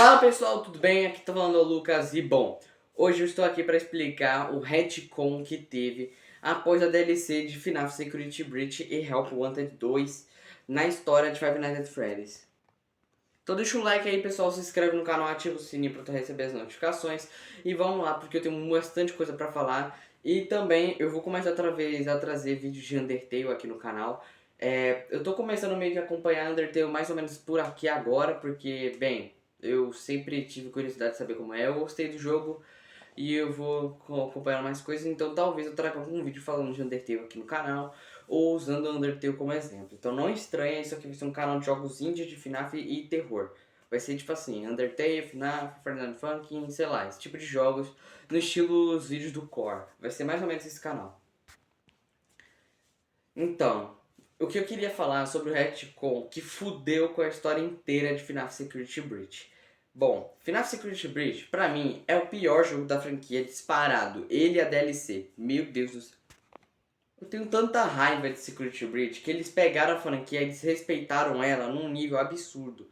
Fala pessoal, tudo bem? Aqui tá falando o Lucas e bom, hoje eu estou aqui para explicar o retcon que teve após a DLC de FNAF Security Breach e Help Wanted 2 na história de Five Nights at Freddy's. Então deixa um like aí pessoal, se inscreve no canal, ativa o sininho para tu receber as notificações e vamos lá porque eu tenho bastante coisa para falar e também eu vou começar outra vez a trazer vídeos de Undertale aqui no canal. Eu tô começando meio que a acompanhar Undertale mais ou menos por aqui agora porque, bem, eu sempre tive curiosidade de saber como é, eu gostei do jogo e eu vou acompanhar mais coisas, então talvez eu traga algum vídeo falando de Undertale aqui no canal ou usando o Undertale como exemplo. Então não estranha, isso aqui vai ser um canal de jogos indie de FNAF e terror. Vai ser tipo assim, Undertale, FNAF, Fernando Funkin, sei lá, esse tipo de jogos no estilo os vídeos do Core. Vai ser mais ou menos esse canal. Então, o que eu queria falar sobre o retcon que fudeu com a história inteira de FNAF Security Breach. Bom, FNAF Security Breach, pra mim, é o pior jogo da franquia disparado. Ele e a DLC. Meu Deus do céu. Eu tenho tanta raiva de Security Breach que eles pegaram a franquia e desrespeitaram ela num nível absurdo.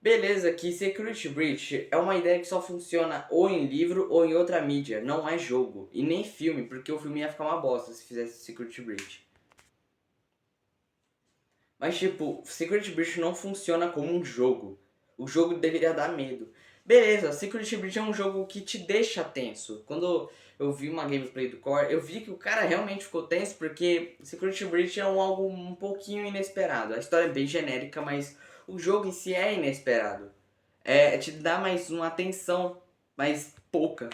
Beleza, que Security Breach é uma ideia que só funciona ou em livro ou em outra mídia, não é jogo. E nem filme, porque o filme ia ficar uma bosta se fizesse Security Breach. Mas tipo, Secret Breach não funciona como um jogo. O jogo deveria dar medo. Beleza, Secret Breach é um jogo que te deixa tenso. Quando eu vi uma gameplay do Core, eu vi que o cara realmente ficou tenso porque Secret Breach é algo um pouquinho inesperado. A história é bem genérica, mas o jogo em si é inesperado. Te dá mais uma atenção, mas pouca.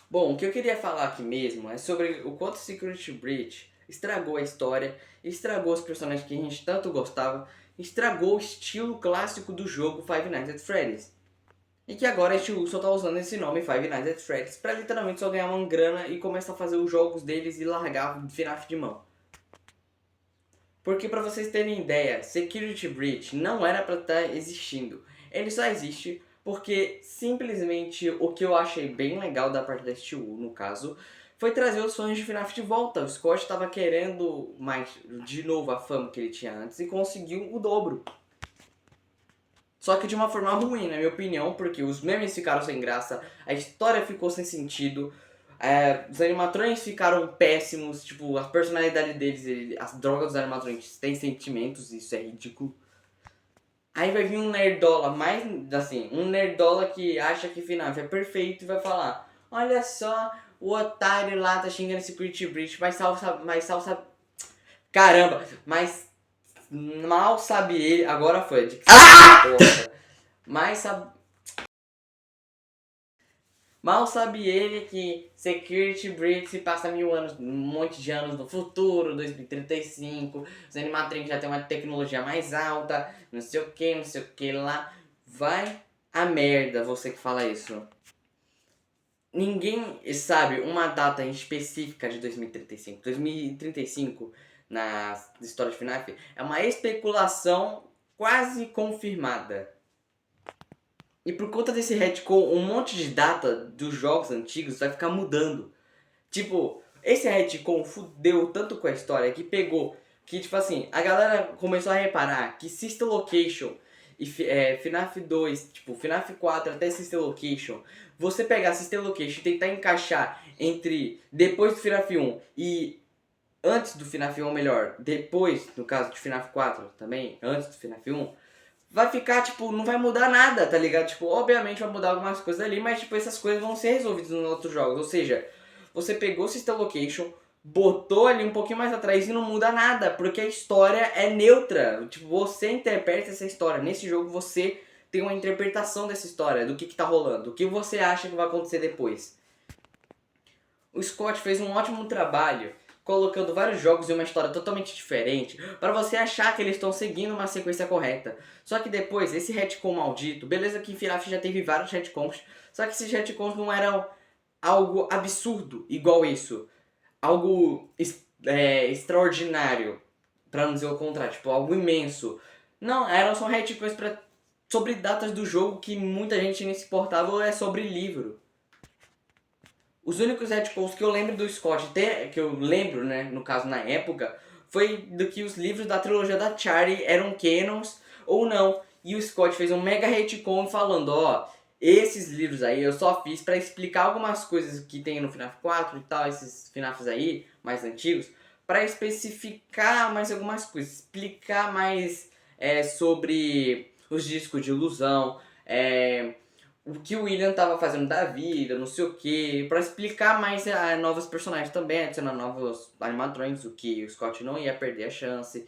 Bom, o que eu queria falar aqui mesmo é sobre o quanto Secret Breach estragou a história, estragou os personagens que a gente tanto gostava, estragou o estilo clássico do jogo Five Nights at Freddy's. E que agora a TU só tá usando esse nome Five Nights at Freddy's pra literalmente só ganhar uma grana e começar a fazer os jogos deles e largar o FNAF de mão. Porque pra vocês terem ideia, Security Breach não era pra estar existindo. Ele só existe porque simplesmente o que eu achei bem legal da parte da STU, no caso, foi trazer os fãs de FNAF de volta. O Scott estava querendo mais, de novo, a fama que ele tinha antes e conseguiu o dobro. Só que de uma forma ruim, na minha opinião, porque os memes ficaram sem graça, a história ficou sem sentido, os animatronics ficaram péssimos, tipo, a personalidade deles, as drogas dos animatronics têm sentimentos, isso é ridículo. Aí vai vir um nerdola, mais assim, um nerdola que acha que FNAF é perfeito e vai falar: olha só, o otário lá tá xingando Security Breach, mas salsa. Caramba, mas mal sabe ele. Agora foi, de que mas sabe. Mal sabe ele que Security Breach se passa 1000 anos, um monte de anos no futuro, 2035, os animatronics já tem uma tecnologia mais alta, não sei o que lá. Vai a merda você que fala isso. Ninguém sabe uma data específica de 2035. 2035, na história de FNAF, é uma especulação quase confirmada. E por conta desse retcon, um monte de data dos jogos antigos vai ficar mudando. Tipo, esse retcon fudeu tanto com a história que pegou... Que, tipo assim, a galera começou a reparar que Sister Location e FNAF 2, tipo, FNAF 4 até Sister Location, você pegar Sister Location e tentar encaixar entre depois do FNAF 1 e antes do FNAF 1, ou melhor, depois, no caso de FNAF 4 também, antes do FNAF 1, vai ficar, tipo, não vai mudar nada, tá ligado? Tipo, obviamente vai mudar algumas coisas ali, mas, tipo, essas coisas vão ser resolvidas nos outros jogos. Ou seja, você pegou o Sister Location, botou ali um pouquinho mais atrás e não muda nada, porque a história é neutra. Tipo, você interpreta essa história. Nesse jogo você tem uma interpretação dessa história, do que tá rolando, o que você acha que vai acontecer depois. O Scott fez um ótimo trabalho colocando vários jogos em uma história totalmente diferente para você achar que eles estão seguindo uma sequência correta. Só que depois, esse retcon maldito, beleza que FNAF já teve vários retcons, só que esses retcons não eram algo absurdo igual isso. Algo extraordinário, para não dizer o contrário, tipo, algo imenso. Não, eram só retcons sobre datas do jogo que muita gente nem se importava ou é sobre livro. Os únicos retcons que eu lembro do Scott, que eu lembro, né, no caso na época, foi do que os livros da trilogia da Charlie eram canons ou não. E o Scott fez um mega retcon falando, ó, esses livros aí eu só fiz pra explicar algumas coisas que tem no FNAF 4 e tal, esses FNAFs aí, mais antigos, pra especificar mais algumas coisas, explicar mais sobre os discos de ilusão, o que o William tava fazendo da vida, não sei o que, pra explicar mais novos personagens também, adicionar novos animatronics, o que o Scott não ia perder a chance,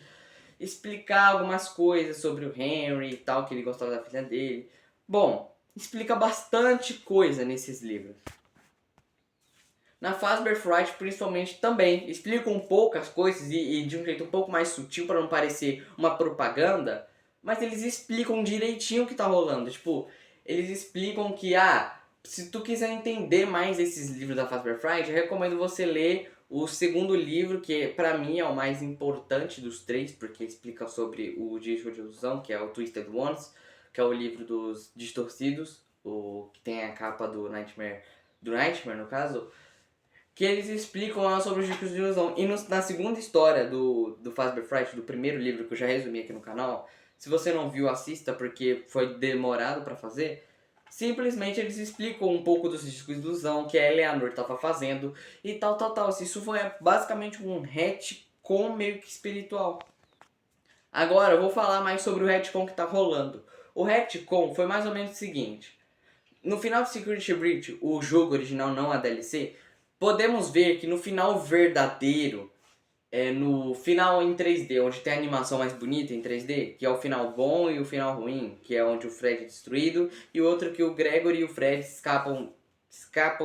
explicar algumas coisas sobre o Henry e tal, que ele gostava da filha dele. Bom, explica bastante coisa nesses livros. Na Fazbear Fright, principalmente, também explica um pouco as coisas e de um jeito um pouco mais sutil para não parecer uma propaganda, mas eles explicam direitinho o que tá rolando. Tipo, eles explicam que, se tu quiser entender mais esses livros da Fazbear Fright, eu recomendo você ler o segundo livro, que pra mim é o mais importante dos três, porque explica sobre o disco de ilusão, que é o Twisted Ones, que é o livro dos distorcidos, o que tem a capa do Nightmare no caso, que eles explicam lá sobre os discos de ilusão. E na segunda história do Fazbear Fright, do primeiro livro que eu já resumi aqui no canal, se você não viu, assista porque foi demorado pra fazer. Simplesmente eles explicam um pouco dos discos de ilusão que a Eleanor estava fazendo e tal. Isso foi basicamente um retcon meio que espiritual. Agora eu vou falar mais sobre o retcon que tá rolando. O retcon foi mais ou menos o seguinte. No final de Secret Breach, o jogo original, não a DLC, podemos ver que no final verdadeiro, no final em 3D, onde tem a animação mais bonita em 3D, que é o final bom e o final ruim, que é onde o Fred é destruído, e o outro que o Gregory e o Fred escapam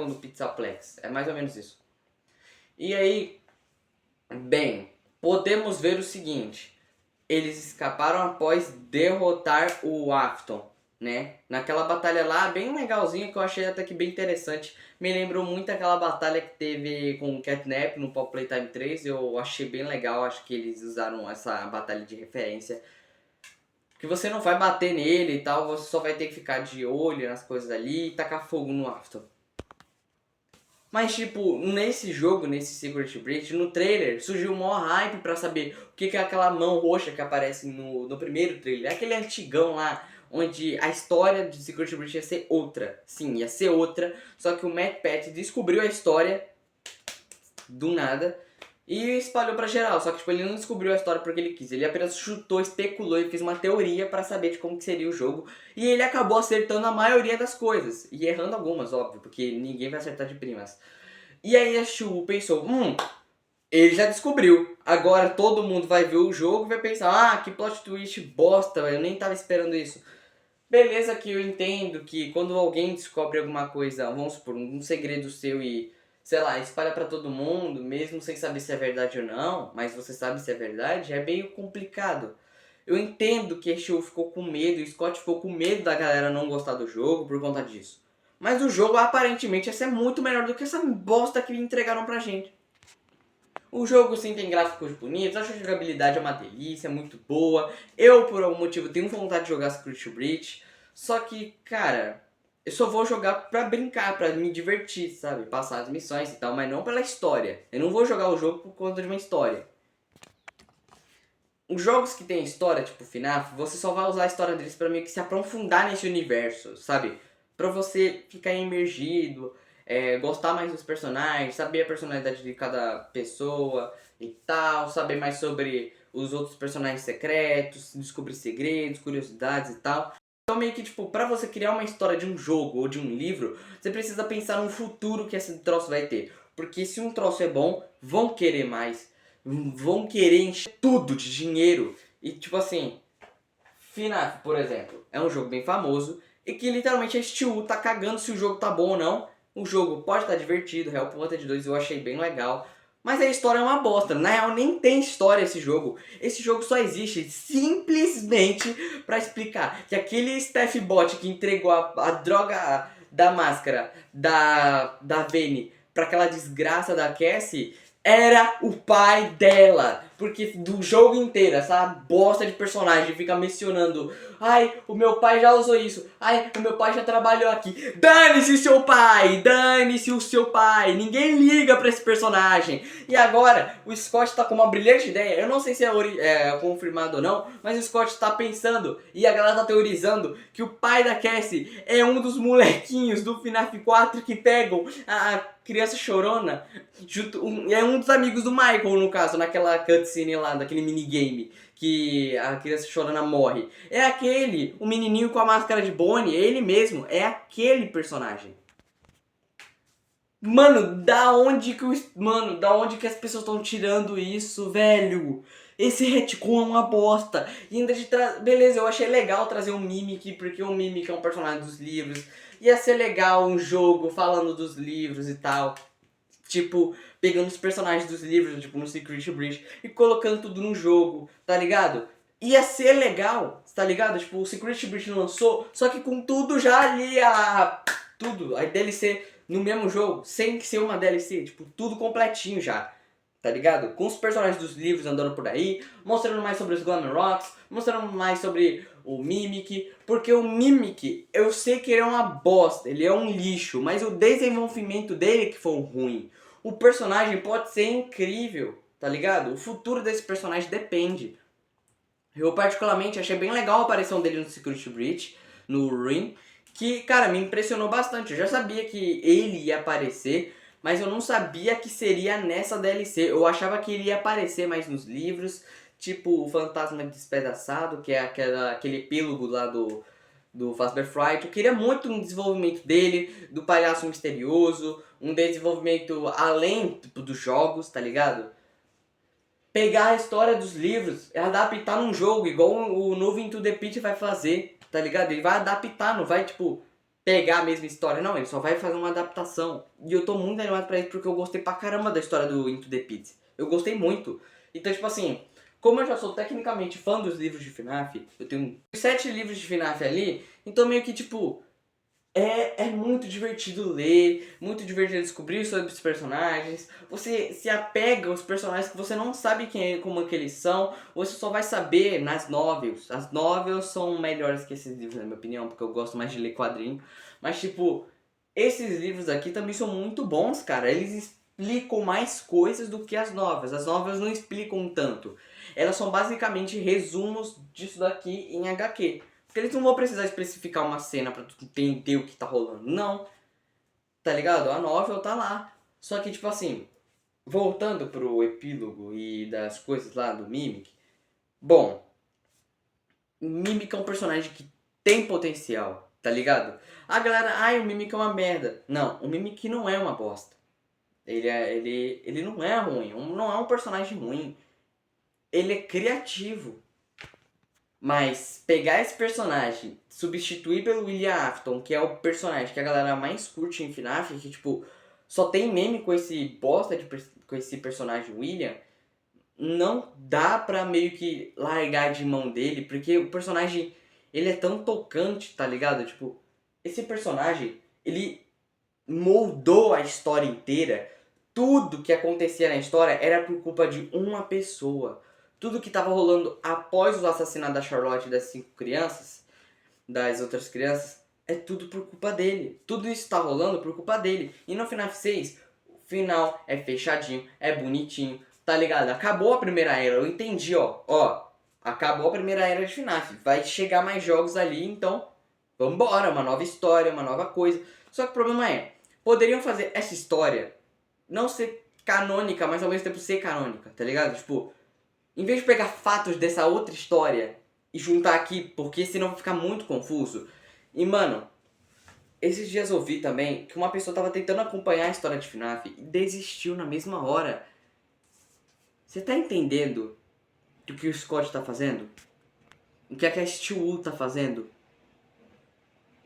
do Pizzaplex. É mais ou menos isso. E aí, bem, podemos ver o seguinte. Eles escaparam após derrotar o Afton, né? Naquela batalha lá, bem legalzinha, que eu achei até que bem interessante. Me lembrou muito aquela batalha que teve com o Catnap no Pop Playtime 3. Eu achei bem legal, acho que eles usaram essa batalha de referência. Que você não vai bater nele e tal, você só vai ter que ficar de olho nas coisas ali e tacar fogo no Afton. Mas, tipo, nesse jogo, nesse Secret Breach, no trailer, surgiu o maior hype pra saber o que é aquela mão roxa que aparece no primeiro trailer. Aquele antigão lá, onde a história de Secret Breach ia ser outra. Sim, ia ser outra, só que o Matt Pat descobriu a história do nada e espalhou pra geral. Só que, tipo, ele não descobriu a história porque ele quis. Ele apenas chutou, especulou e fez uma teoria pra saber de como que seria o jogo. E ele acabou acertando a maioria das coisas. E errando algumas, óbvio, porque ninguém vai acertar de primas. E aí a Shu pensou, ele já descobriu. Agora todo mundo vai ver o jogo e vai pensar, que plot twist bosta, eu nem tava esperando isso. Beleza que eu entendo que quando alguém descobre alguma coisa, vamos supor, um segredo seu e, sei lá, espalha pra todo mundo, mesmo sem saber se é verdade ou não, mas você sabe se é verdade, é meio complicado. Eu entendo que a Shu ficou com medo, e o Scott ficou com medo da galera não gostar do jogo por conta disso. Mas o jogo aparentemente ia ser muito melhor do que essa bosta que entregaram pra gente. O jogo sim tem gráficos bonitos, acho que a jogabilidade é uma delícia, é muito boa. Eu, por algum motivo, tenho vontade de jogar Secret Breach. Só que, cara, eu só vou jogar pra brincar, pra me divertir, sabe? Passar as missões e tal, mas não pela história. Eu não vou jogar o jogo por conta de uma história. Os jogos que tem história, tipo FNAF, você só vai usar a história deles pra meio que se aprofundar nesse universo, sabe? Pra você ficar imergido, gostar mais dos personagens, saber a personalidade de cada pessoa e tal, saber mais sobre os outros personagens secretos, descobrir segredos, curiosidades e tal. Então meio que tipo, pra você criar uma história de um jogo ou de um livro, você precisa pensar no futuro que esse troço vai ter. Porque se um troço é bom, vão querer mais, vão querer encher tudo de dinheiro. E tipo assim, FNAF, por exemplo, é um jogo bem famoso e que literalmente a Steam tá cagando se o jogo tá bom ou não. O jogo pode estar divertido, Help Wanted 2 eu achei bem legal, mas a história é uma bosta. Na real, nem tem história esse jogo. Esse jogo só existe simplesmente pra explicar que aquele Steph Bot que entregou a droga da máscara da Vayne pra aquela desgraça da Cassie era o pai dela. porque do jogo inteiro, essa bosta de personagem fica mencionando: ai, o meu pai já usou isso, ai, o meu pai já trabalhou aqui. Dane-se seu pai, dane-se o seu pai, ninguém liga pra esse personagem. E agora, o Scott tá com uma brilhante ideia, eu não sei se é confirmado ou não, mas o Scott tá pensando, e a galera tá teorizando, que o pai da Cassie é um dos molequinhos do FNAF 4 que pegam a criança chorona, é um dos amigos do Michael, no caso, naquela cutscene lá, daquele minigame, que a criança chorona morre. É aquele, o menininho com a máscara de Bonnie, é ele mesmo, é aquele personagem. Mano, da onde que as pessoas estão tirando isso, velho? Esse retcon é uma bosta. E ainda beleza, eu achei legal trazer um Mimic, porque o Mimic é um personagem dos livros. Ia ser legal um jogo falando dos livros e tal. Tipo, pegando os personagens dos livros, tipo no Secret Breach, e colocando tudo no jogo, tá ligado? Ia ser legal, tá ligado? Tipo, o Secret Breach lançou, só que com tudo já ali, tudo, a DLC no mesmo jogo, sem ser uma DLC, tipo, tudo completinho já, tá ligado? Com os personagens dos livros andando por aí, mostrando mais sobre os Glamour Rocks, mostrando mais sobre o Mimic, porque o Mimic, eu sei que ele é uma bosta, ele é um lixo, mas o desenvolvimento dele que foi ruim. O personagem pode ser incrível, tá ligado? O futuro desse personagem depende. Eu particularmente achei bem legal a aparição dele no Secret Breach, no Ring, que, cara, me impressionou bastante. Eu já sabia que ele ia aparecer, mas eu não sabia que seria nessa DLC. Eu achava que ele ia aparecer mais nos livros, tipo o Fantasma Despedaçado, que é aquele epílogo lá do Fazbear Fright. Eu queria muito um desenvolvimento dele, do Palhaço Misterioso, um desenvolvimento além tipo, dos jogos, tá ligado? Pegar a história dos livros e adaptar num jogo, igual o novo Into the Pit vai fazer, tá ligado? Ele vai adaptar, não vai, tipo, pegar a mesma história, não, ele só vai fazer uma adaptação. E eu tô muito animado pra isso porque eu gostei pra caramba da história do Into the Pit. Eu gostei muito. Então, tipo assim, como eu já sou tecnicamente fã dos livros de FNAF, eu tenho 7 livros de FNAF ali, então meio que, tipo, é muito divertido ler, muito divertido descobrir sobre os personagens. Você se apega aos personagens que você não sabe como é que eles são. Você só vai saber nas novels. As novels são melhores que esses livros, na minha opinião, porque eu gosto mais de ler quadrinho. Mas, tipo, esses livros aqui também são muito bons, cara. Eles explicam mais coisas do que as novels. As novels não explicam tanto. Elas são basicamente resumos disso daqui em HQ. Porque eles não vão precisar especificar uma cena pra tu entender o que tá rolando. Não. Tá ligado? A novel tá lá. Só que, tipo assim, voltando pro epílogo e das coisas lá do Mimic. Bom, o Mimic é um personagem que tem potencial, tá ligado? A galera, ai, o Mimic é uma merda. Não, o Mimic não é uma bosta. Ele não é ruim, não é um personagem ruim. Ele é criativo. Mas pegar esse personagem, substituir pelo William Afton, que é o personagem que a galera mais curte em FNAF, que tipo, só tem meme com esse bosta com esse personagem William, não dá pra meio que largar de mão dele, porque o personagem, ele é tão tocante, tá ligado? Tipo, esse personagem, ele moldou a história inteira. Tudo que acontecia na história era por culpa de uma pessoa. Tudo que estava rolando após o assassinato da Charlotte e das 5 crianças, das outras crianças, é tudo por culpa dele. Tudo isso está rolando por culpa dele. E no FNAF 6, o final é fechadinho, é bonitinho, tá ligado? Acabou a primeira era, eu entendi, ó. Acabou a primeira era de FNAF. Vai chegar mais jogos ali, então vambora, uma nova história, uma nova coisa. Só que o problema é, poderiam fazer essa história não ser canônica, mas ao mesmo tempo ser canônica, tá ligado? Tipo, em vez de pegar fatos dessa outra história e juntar aqui, porque senão vai ficar muito confuso. E mano, esses dias eu vi também que uma pessoa tava tentando acompanhar a história de FNAF e desistiu na mesma hora. Você tá entendendo do que o Scott tá fazendo? O que a Cast tá fazendo?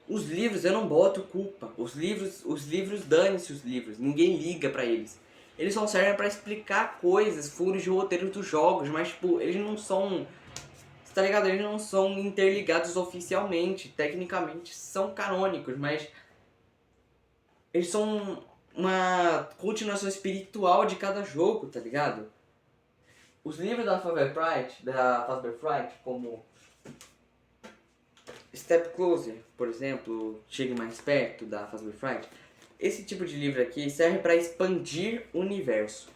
Os livros eu não boto culpa. Os livros dane-se os livros. Ninguém liga pra eles. Eles só servem pra explicar coisas, furos de roteiro dos jogos, mas tipo, eles não são, tá ligado? Eles não são interligados oficialmente, tecnicamente são canônicos, mas eles são uma continuação espiritual de cada jogo, tá ligado? Os livros da Fazbear Fright, como Step Closer, por exemplo, Chegue Mais Perto, da Fazbear Fright, esse tipo de livro aqui serve para expandir o universo.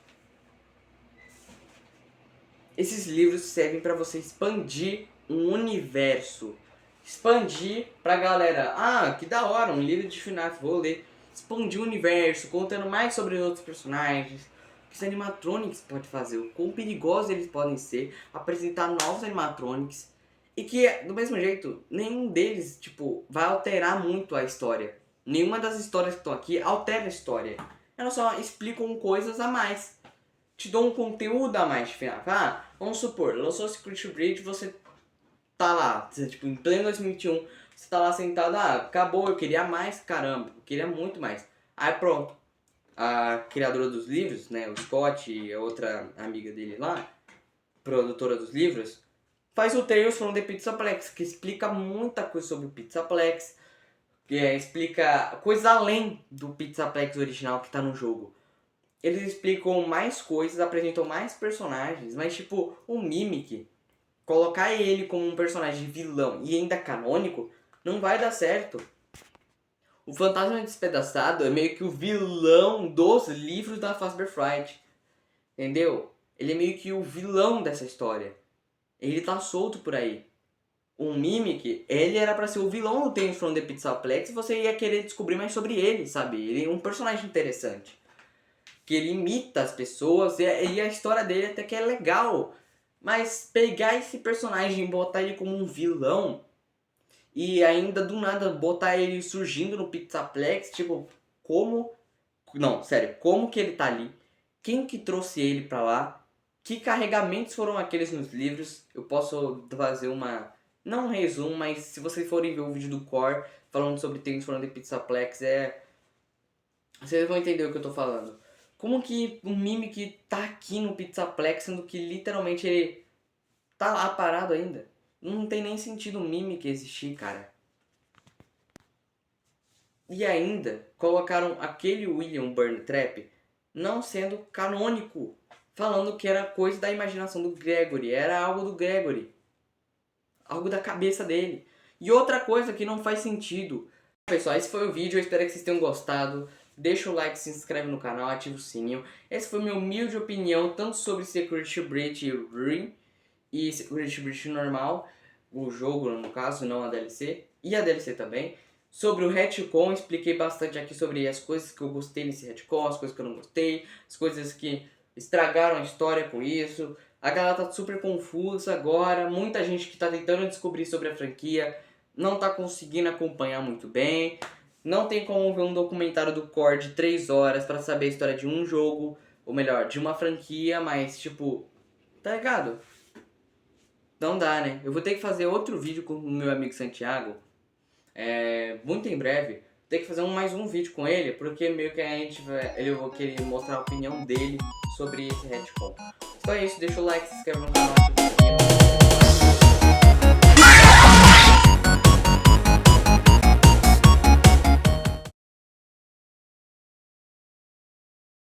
Esses livros servem para você expandir um universo. Expandir pra galera, que da hora, um livro de FNAF, vou ler. Expandir o universo, contando mais sobre os outros personagens, o que os animatronics podem fazer, o quão perigosos eles podem ser, apresentar novos animatronics. E que, do mesmo jeito, nenhum deles, tipo, vai alterar muito a história. Nenhuma das histórias que estão aqui altera a história. Elas só explicam coisas a mais. Te dão um conteúdo a mais de FNAF. Vamos supor, lançou o Secret Breach, você tá lá, tipo, em pleno 2021, você tá lá sentado, acabou, eu queria mais, caramba, eu queria muito mais. Aí pronto, a criadora dos livros, né, o Scott e a outra amiga dele lá, produtora dos livros, faz o Tales from the Pizzaplex, que explica muita coisa sobre o Pizzaplex, que explica coisas além do Pizzaplex original que tá no jogo. Eles explicam mais coisas, apresentam mais personagens, mas tipo, o Mimic, colocar ele como um personagem vilão e ainda canônico, não vai dar certo. O Fantasma Despedaçado é meio que o vilão dos livros da Fazbear Fright. Entendeu? Ele é meio que o vilão dessa história. Ele tá solto por aí. O Mimic, ele era pra ser o vilão do Tales from the Pizzaplex e você ia querer descobrir mais sobre ele, sabe? Ele é um personagem interessante. Que ele imita as pessoas e a história dele até que é legal. Mas pegar esse personagem e botar ele como um vilão e ainda do nada botar ele surgindo no Pizzaplex, tipo, como... Não, sério, como que ele tá ali? Quem que trouxe ele pra lá? Que carregamentos foram aqueles nos livros? Eu posso fazer uma... Não um resumo, mas se vocês forem ver o vídeo do Core falando sobre Tales from the Pizzaplex, vocês vão entender o que eu tô falando. Como que o Mimic tá aqui no Pizzaplex, sendo que literalmente ele tá lá parado ainda? Não tem nem sentido o Mimic existir, cara. E ainda colocaram aquele William Burntrap não sendo canônico, falando que era coisa da imaginação do Gregory, era algo do Gregory, algo da cabeça dele. E outra coisa que não faz sentido. Pessoal, esse foi o vídeo, eu espero que vocês tenham gostado. Deixa o like, se inscreve no canal, ativa o sininho. Essa foi minha humilde opinião, tanto sobre Secret Breach Ring e Secret Breach normal, o jogo no caso, não a DLC, e a DLC também. Sobre o retcon, expliquei bastante aqui sobre as coisas que eu gostei nesse retcon, as coisas que eu não gostei, as coisas que estragaram a história com isso. A galera tá super confusa agora, muita gente que tá tentando descobrir sobre a franquia não tá conseguindo acompanhar muito bem. Não tem como ver um documentário do Core de 3 horas pra saber a história de um jogo, ou melhor, de uma franquia, mas tipo, tá ligado? Não dá, né? Eu vou ter que fazer outro vídeo com o meu amigo Santiago, muito em breve. Ter que fazer mais um vídeo com ele, porque meio que ele vai querer mostrar a opinião dele sobre esse retcon. Então é isso, deixa o like, se inscreve no canal, ativa o sininho.